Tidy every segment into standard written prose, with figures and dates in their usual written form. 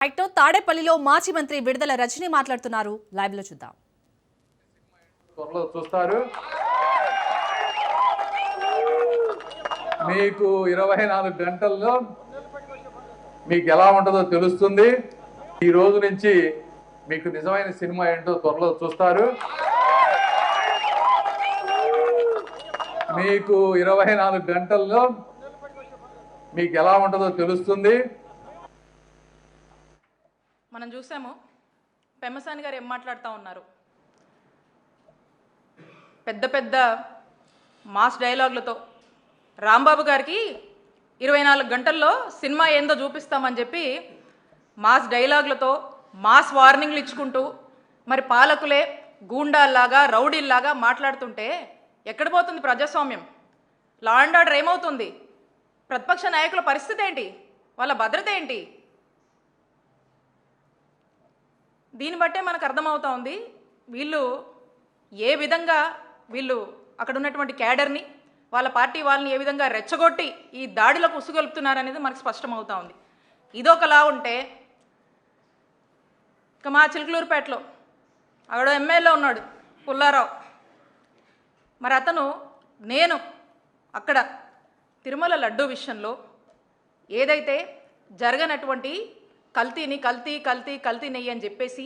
Right తాడేపల్లిలో మాజీ మంత్రి విడుదల రజనీ మాట్లాడుతున్నారు. లైవ్ లో చూద్దాం. త్వరలో చూస్తారు. మీకు 24 గంటల్లో మీకు ఎలా ఉంటుందో తెలుస్తుంది. ఈ రోజు నుంచి మీకు నిజమైన సినిమా ఏంటో త్వరలో చూస్తారు. మీకు 24 గంటల్లో మీకు ఎలా ఉంటుందో తెలుస్తుంది. మనం చూసాము పెమ్మసాని గారు ఏం మాట్లాడుతూ ఉన్నారు. పెద్ద పెద్ద మాస్ డైలాగులతో రాంబాబు గారికి 24 గంటల్లో సినిమా ఏందో చూపిస్తామని చెప్పి మాస్ డైలాగులతో మాస్ వార్నింగ్లు ఇచ్చుకుంటూ మరి పాలకులే గూండాల్లాగా రౌడీల్లాగా మాట్లాడుతుంటే ఎక్కడ పోతుంది ప్రజాస్వామ్యం? లా అండ్ ఆర్డర్ ఏమవుతుంది? ప్రతిపక్ష నాయకుల పరిస్థితి ఏంటి? వాళ్ళ భద్రత ఏంటి? దీన్ని బట్టే మనకు అర్థమవుతా ఉంది వీళ్ళు ఏ విధంగా అక్కడ ఉన్నటువంటి క్యాడర్ని వాళ్ళ పార్టీ వాళ్ళని ఏ విధంగా రెచ్చగొట్టి ఈ దాడిలకు ఉసుగొలుపుతున్నారనేది మనకు స్పష్టమవుతా ఉంది. ఇదొకలా ఉంటే ఇక మా చిలుకలూరుపేటలో అక్కడ ఎమ్మెల్యే ఉన్నాడు పుల్లారావు. మరి అతను నేను అక్కడ తిరుమల లడ్డూ విషయంలో ఏదైతే జరగనటువంటి కల్తీ నెయ్యి అని చెప్పేసి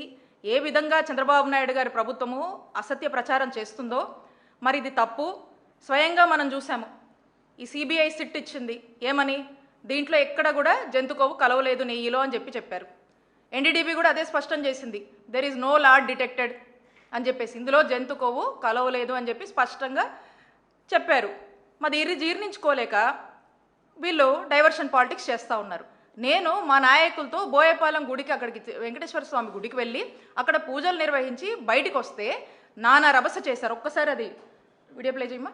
ఏ విధంగా చంద్రబాబు నాయుడు గారి ప్రభుత్వము అసత్య ప్రచారం చేస్తుందో మరి ఇది తప్పు. స్వయంగా మనం చూసాము. ఈ సిబిఐ సిట్ ఇచ్చింది ఏమని, దీంట్లో ఎక్కడ కూడా జంతు కొవ్వు కలవలేదు నెయ్యిలో అని చెప్పారు. ఎన్డీడీబీ కూడా అదే స్పష్టం చేసింది, there is no load detected అని చెప్పేసి, ఇందులో జంతు కొవ్వు కలవలేదు అని చెప్పి స్పష్టంగా చెప్పారు. మరి ఇది జీర్ణించుకోలేక వీళ్ళు డైవర్షన్ పాలిటిక్స్ చేస్తూ ఉన్నారు. నేను మా నాయకులతో బోయపాలెం గుడికి అక్కడికి వెంకటేశ్వర స్వామి గుడికి వెళ్ళి అక్కడ పూజలు నిర్వహించి బయటికి వస్తే నానా రభస చేశారు. ఒక్కసారి అది వీడియో ప్లే చేయమ్మా.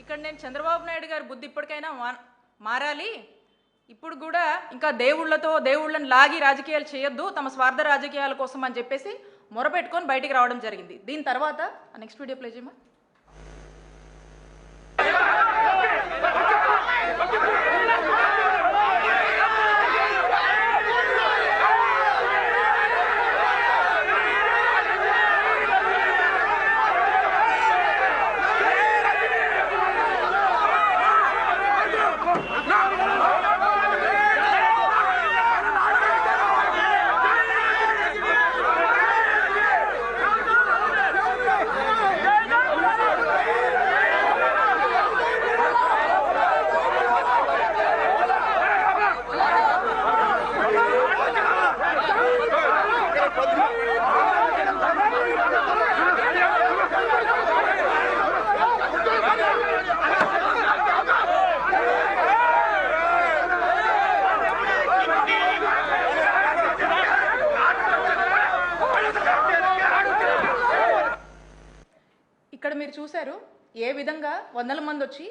ఇక్కడ నేను చంద్రబాబు నాయుడు గారి బుద్ధి ఇప్పటికైనా మారాలి. ఇప్పుడు కూడా ఇంకా దేవుళ్ళని లాగి రాజకీయాలు చేయొద్దు, తమ స్వార్థ రాజకీయాల కోసం అని చెప్పేసి మొరపెట్టుకొని బయటికి రావడం జరిగింది. దీని తర్వాత నెక్స్ట్ వీడియో ప్లే చేయమా. ఇక్కడ మీరు చూశారు ఏ విధంగా వందల మంది వచ్చి